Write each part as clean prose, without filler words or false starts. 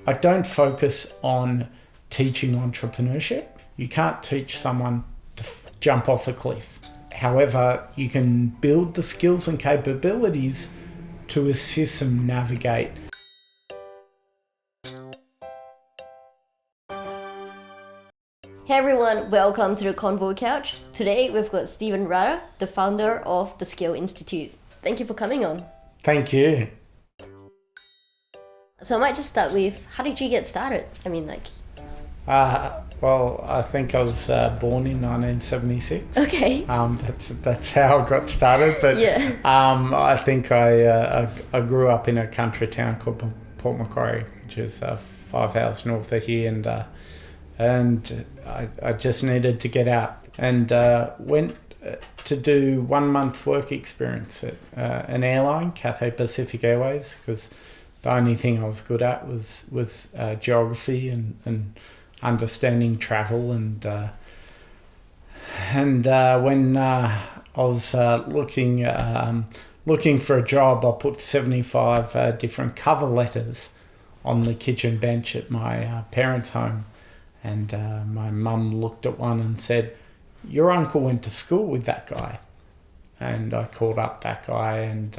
I don't focus on teaching entrepreneurship. You can't teach someone to jump off a cliff. However, you can build the skills and capabilities to assist them navigate. Hey everyone, welcome to the Convo Couch. Today we've got Stephen Rutter, the founder of the Scale Institute. Thank you for coming on. Thank you. So I might just start with, how did you get started? Well, I think I was born in 1976. Okay. That's how I got started. But Yeah. I think I grew up in a country town called Port Macquarie, which is 5 hours north of here, and I just needed to get out and went to do 1 month's work experience at an airline, Cathay Pacific Airways, because the only thing I was good at was geography and understanding travel, and when I was looking for a job, I put 75 different cover letters on the kitchen bench at my parents' home, and my mum looked at one and said, "Your uncle went to school with that guy." And I called up that guy and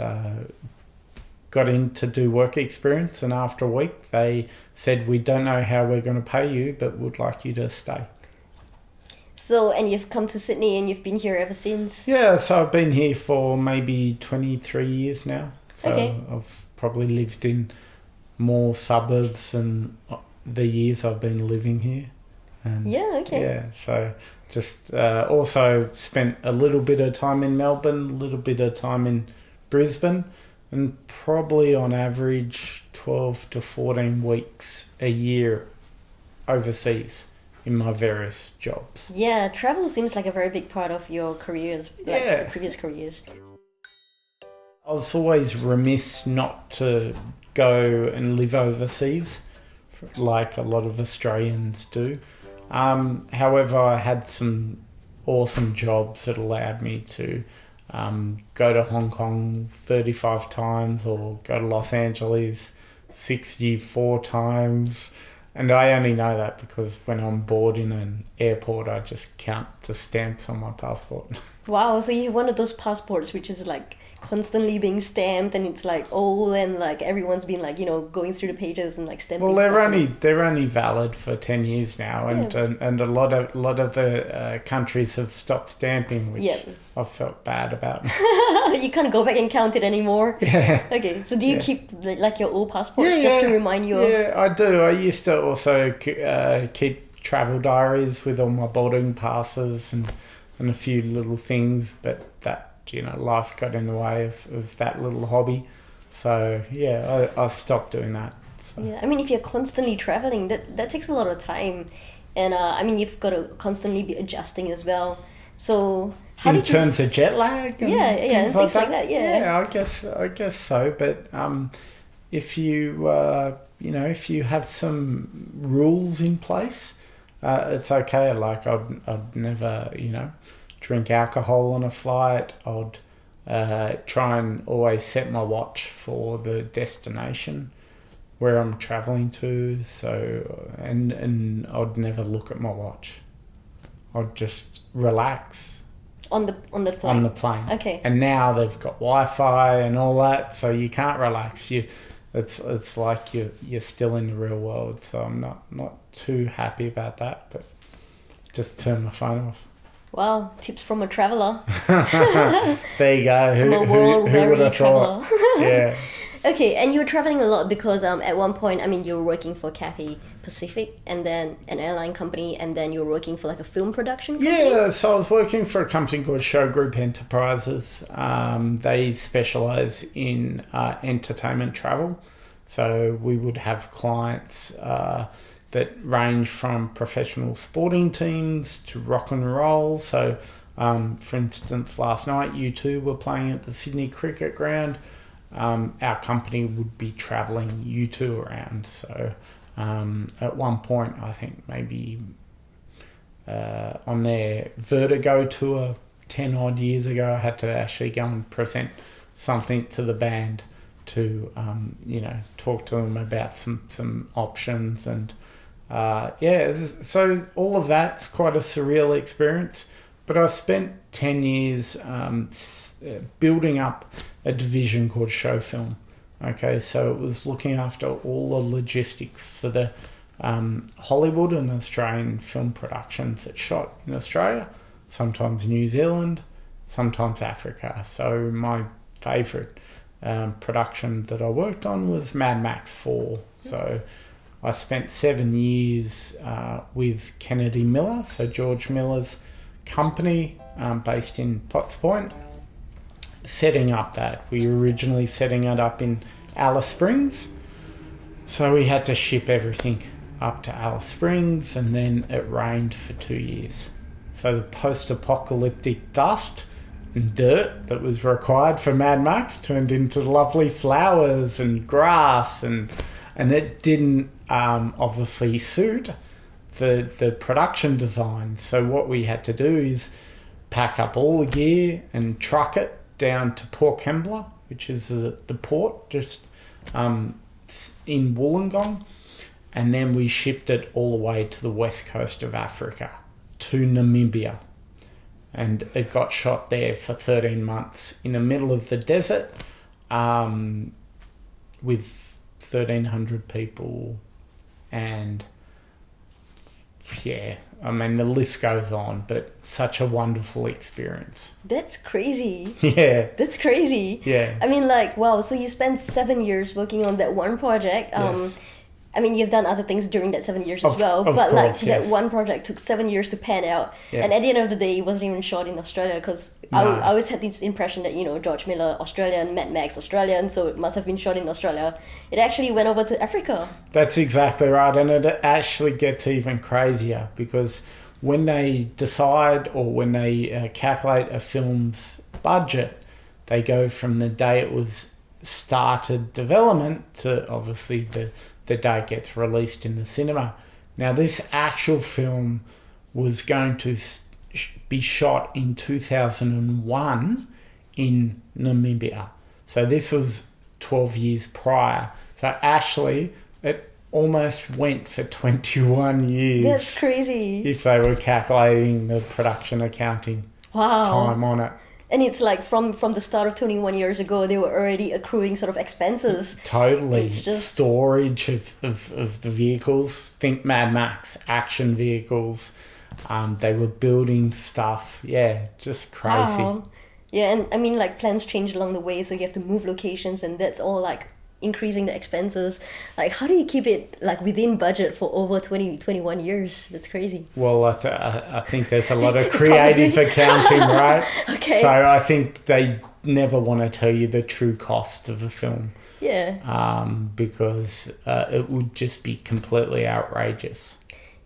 got in to do work experience, and after a week they said, "We don't know how we're going to pay you, but would like you to stay." So, and you've come to Sydney and you've been here ever since? Yeah, so I've been here for maybe 23 years now. So Okay. I've probably lived in more suburbs than the years I've been living here. And Yeah, okay. Yeah, so just also spent a little bit of time in Melbourne, a little bit of time in Brisbane, and probably on average 12 to 14 weeks a year overseas in my various jobs. Yeah, travel seems like a very big part of your careers, like Yeah. your previous careers. I was always remiss not to go and live overseas like a lot of Australians do. However, I had some awesome jobs that allowed me to go to Hong Kong 35 times or go to Los Angeles 64 times. And I only know that because when I'm bored in an airport, I just count the stamps on my passport. Wow, so you have one of those passports which is like constantly being stamped, and it's like old, and like everyone's been like, going through the pages and like stamping. Well, stuff. they're only valid for 10 years now, and a lot of the countries have stopped stamping, which I've felt bad about. You can't go back and count it anymore. Yeah. Okay, so do you keep like your old passports just to remind you of? Yeah, I do. I used to also keep travel diaries with all my boarding passes and a few little things, but that, life got in the way of that little hobby. So, yeah, I stopped doing that. So. Yeah, I mean, if you're constantly traveling, that takes a lot of time. And I mean, you've got to constantly be adjusting as well. So how in terms of jet lag? And things like that. Yeah, I guess so. But if you if you have some rules in place, it's okay. Like I'd never drink alcohol on a flight. I'd try and always set my watch for the destination where I'm traveling to. So and I'd never look at my watch. I'd just relax. On the flight? On the plane. Okay. And now they've got Wi-Fi and all that, so you can't relax. It's like you're still in the real world. So I'm not too happy about that, but just turn my phone off. Wow, tips from a traveller. There you go. Who would have thought? Yeah. Okay, and you were traveling a lot because at one point, I mean, you were working for Cathay Pacific and then an airline company, and then you were working for like a film production company? Yeah, so I was working for a company called Show Group Enterprises. They specialise in entertainment travel. So we would have clients that range from professional sporting teams to rock and roll. So, for instance, last night U2 were playing at the Sydney Cricket Ground. Our company would be travelling U2 around. So at one point, I think maybe on their Vertigo tour 10 odd years ago, I had to actually go and present something to the band to talk to them about some options. And so all of that's quite a surreal experience. But I spent 10 years building up a division called Show Film. Okay, so it was looking after all the logistics for the Hollywood and Australian film productions that shot in Australia, sometimes New Zealand, sometimes Africa. So my favourite production that I worked on was Mad Max 4. So I spent 7 years with Kennedy Miller, so George Miller's company based in Potts Point, setting up that. We were originally setting it up in Alice Springs, so we had to ship everything up to Alice Springs, and then it rained for 2 years. So the post-apocalyptic dust and dirt that was required for Mad Max turned into lovely flowers and grass, and it didn't obviously suit the production design. So what we had to do is pack up all the gear and truck it down to Port Kembla, which is the port just in Wollongong, and then we shipped it all the way to the west coast of Africa, to Namibia. And it got shot there for 13 months in the middle of the desert with 1,300 people. And yeah, I mean, the list goes on, but such a wonderful experience. That's crazy. Yeah. That's crazy. Yeah. I mean, like, wow, so you spent 7 years working on that one project. Yes. I mean, you've done other things during that 7 years as well, Of but course, that one project took 7 years to pan out. Yes. And at the end of the day, it wasn't even shot in Australia, because I always had this impression that, George Miller, Australian, Mad Max, Australian, so it must have been shot in Australia. It actually went over to Africa. That's exactly right. And it actually gets even crazier, because when they decide, or when they calculate a film's budget, they go from the day it was started development to obviously the day it gets released in the cinema. Now, this actual film was going to be shot in 2001 in Namibia. So this was 12 years prior. So actually, it almost went for 21 years. That's crazy. If they were calculating the production accounting time on it. And it's like from the start of 21 years ago, they were already accruing sort of expenses. Totally. It's just storage of the vehicles. Think Mad Max, action vehicles. They were building stuff. Yeah, just crazy. Wow. Yeah, and I mean, like, plans change along the way, so you have to move locations, and that's all like increasing the expenses. Like, how do you keep it like within budget for over 21 years? That's crazy. Well, I think there's a lot of creative accounting, right? Okay. So I think they never want to tell you the true cost of a film. Yeah. Because it would just be completely outrageous.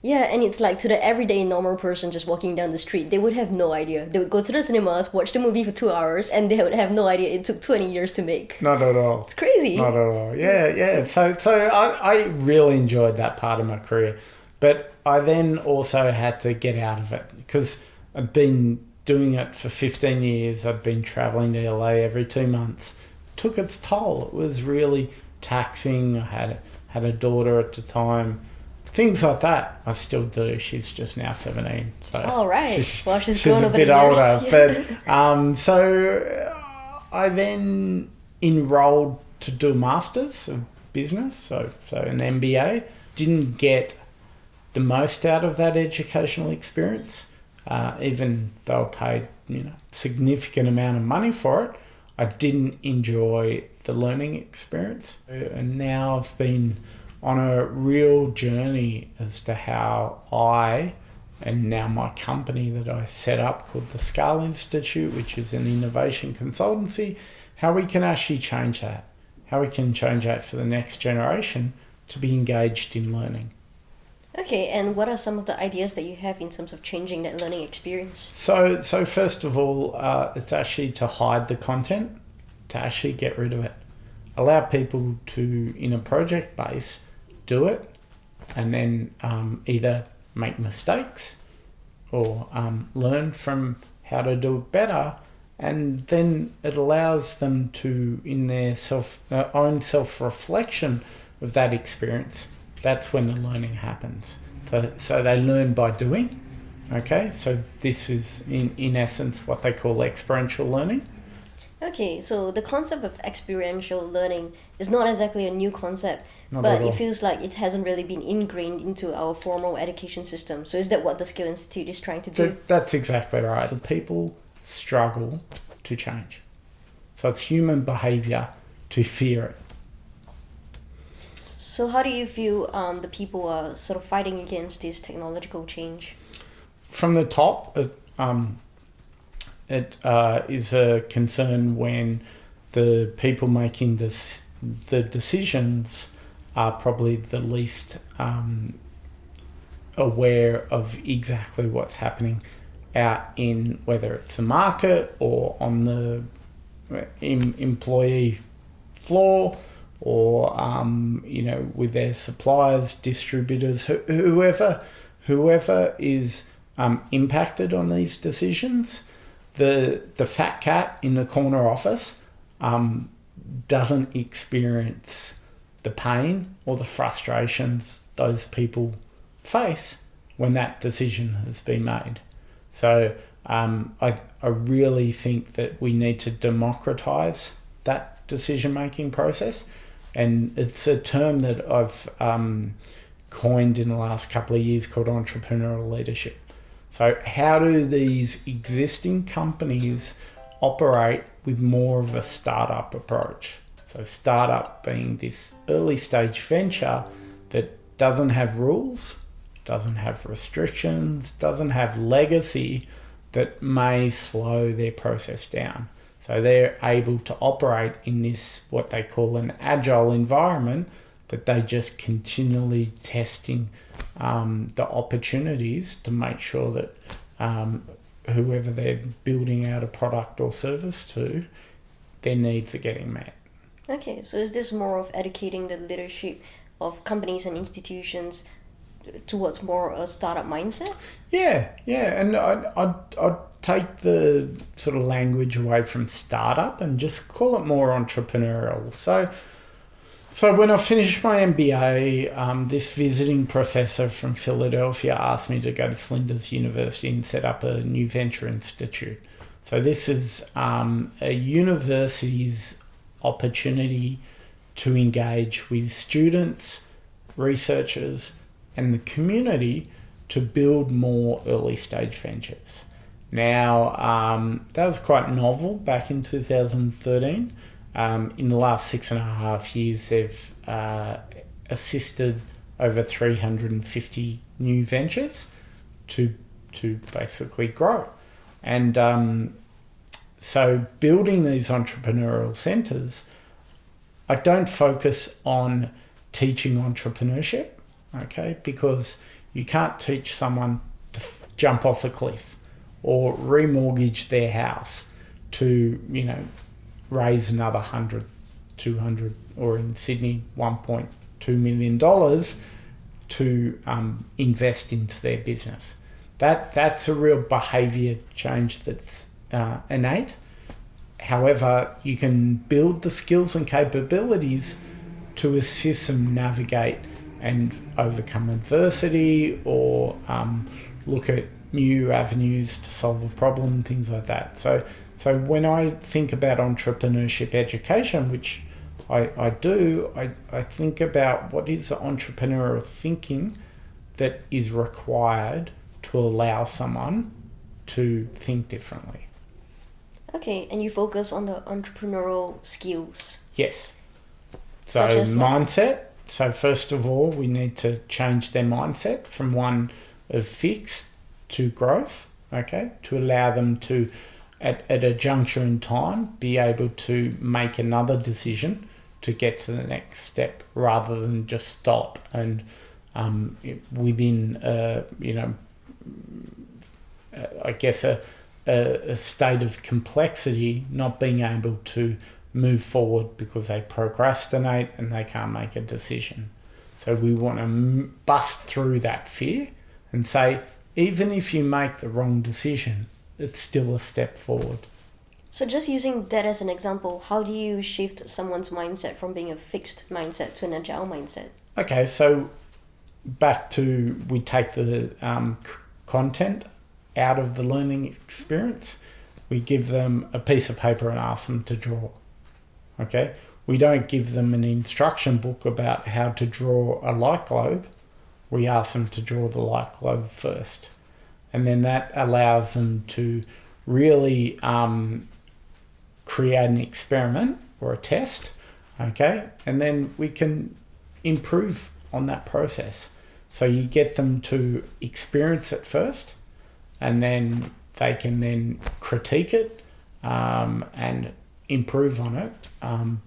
Yeah, and it's like, to the everyday normal person just walking down the street, they would have no idea. They would go to the cinemas, watch the movie for 2 hours, and they would have no idea it took 20 years to make. Not at all. It's crazy. Not at all. Yeah. So I really enjoyed that part of my career. But I then also had to get out of it, because I'd been doing it for 15 years. I'd been travelling to LA every 2 months. It took its toll. It was really taxing. I had a daughter at the time. Things like that, I still do. She's just now 17. So oh, right. She's grown a over bit the years. older. But so I then enrolled to do a Masters of Business, so an MBA. Didn't get the most out of that educational experience, even though I paid significant amount of money for it. I didn't enjoy the learning experience, and now I've been on a real journey as to how I, and now my company that I set up called the Scale Institute, which is an innovation consultancy, how we can actually change that. How we can change that for the next generation to be engaged in learning. Okay, and what are some of the ideas that you have in terms of changing that learning experience? So first of all, it's actually to hide the content, to actually get rid of it. Allow people to, in a project base, do it, and then either make mistakes or learn from how to do it better, and then it allows them to, in their own self-reflection of that experience, that's when the learning happens. So they learn by doing. Okay, so this is in essence what they call experiential learning. Okay, so the concept of experiential learning is not exactly a new concept, Not but at all. it feels like it hasn't really been ingrained into our formal education system. So is that what the Skill Institute is trying to do? That's exactly right. The people struggle to change. So it's human behaviour to fear it. So how do you feel the people are sort of fighting against this technological change? From the top, it is a concern when the people making the decisions are probably the least aware of exactly what's happening out in, whether it's the market or on the employee floor, or with their suppliers, distributors, whoever is impacted on these decisions. The fat cat in the corner office doesn't experience the pain or the frustrations those people face when that decision has been made. So I really think that we need to democratise that decision-making process. And it's a term that I've coined in the last couple of years called entrepreneurial leadership. So how do these existing companies operate with more of a startup approach? So startup being this early stage venture that doesn't have rules, doesn't have restrictions, doesn't have legacy that may slow their process down. So they're able to operate in this, what they call an agile environment, that they just continually testing the opportunities to make sure that whoever they're building out a product or service to, their needs are getting met. Okay, so is this more of educating the leadership of companies and institutions towards more a startup mindset? Yeah, and I'd take the sort of language away from startup and just call it more entrepreneurial. So when I finished my MBA, this visiting professor from Philadelphia asked me to go to Flinders University and set up a new venture institute. So this is a university's opportunity to engage with students, researchers, and the community to build more early stage ventures. Now, that was quite novel back in 2013. In the last 6.5 years, they've assisted over 350 new ventures to basically grow. And so building these entrepreneurial centres, I don't focus on teaching entrepreneurship, okay, because you can't teach someone to jump off a cliff or remortgage their house to, raise another 100, 200, or in Sydney, $1.2 million to invest into their business. That's a real behaviour change that's innate. However, you can build the skills and capabilities to assist them navigate and overcome adversity, or look at new avenues to solve a problem, things like that. So when I think about entrepreneurship education, which I do, I think about what is the entrepreneurial thinking that is required to allow someone to think differently. Okay, and you focus on the entrepreneurial skills. Yes. So Such as mindset. So first of all, we need to change their mindset from one of fixed to growth, okay, to allow them to, at a juncture in time, be able to make another decision to get to the next step, rather than just stop and within I guess a state of complexity, not being able to move forward because they procrastinate and they can't make a decision. So we want to bust through that fear and say, even if you make the wrong decision, it's still a step forward. So just using that as an example, how do you shift someone's mindset from being a fixed mindset to an agile mindset? Okay, so back to we take the content out of the learning experience. We give them a piece of paper and ask them to draw. Okay, we don't give them an instruction book about how to draw a light globe. We ask them to draw the light globe first, and then that allows them to really create an experiment or a test. Okay, and then we can improve on that process. So you get them to experience it first, and then they can then critique it and improve on it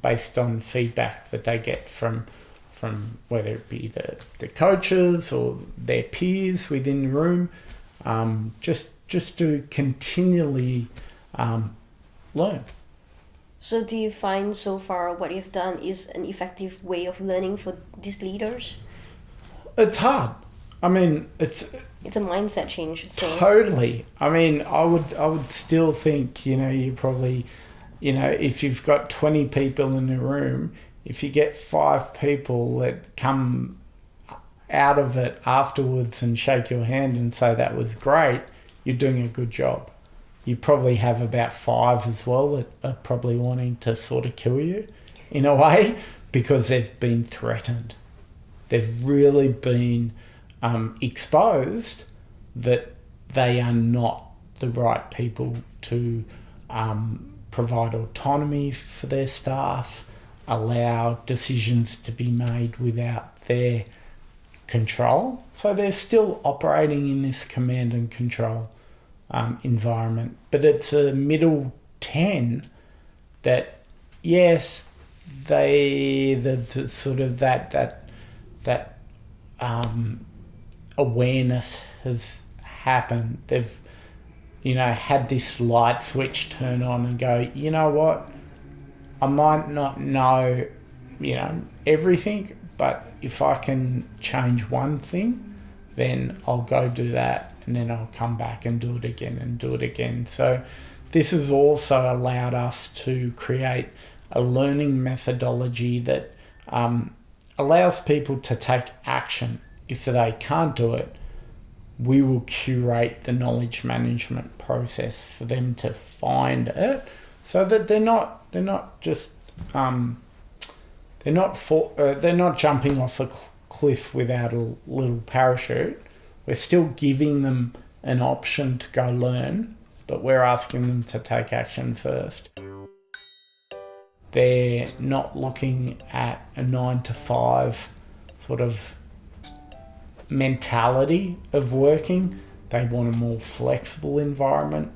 based on feedback that they get from whether it be the coaches or their peers within the room, just to continually learn. So do you find so far what you've done is an effective way of learning for these leaders? It's hard. I mean, it's a mindset change. So. Totally. I mean, I would still think, you probably, if you've got 20 people in a room, if you get 5 people that come out of it afterwards and shake your hand and say that was great, you're doing a good job. You probably have about 5 as well that are probably wanting to sort of kill you in a way because they've been threatened. They've really been exposed that they are not the right people to provide autonomy for their staff, allow decisions to be made without their control. So they're still operating in this command and control environment. But it's a middle 10 that, yes, the sort of that awareness has happened. They've, had this light switch turn on and go, you know what? I might not know, everything, but if I can change one thing, then I'll go do that, and then I'll come back and do it again. So this has also allowed us to create a learning methodology that allows people to take action. If they can't do it, we will curate the knowledge management process for them to find it, so that they're not jumping off a cliff without a little parachute. We're still giving them an option to go learn, but we're asking them to take action first. They're not looking at a 9-to-5 sort of mentality of working. They want a more flexible environment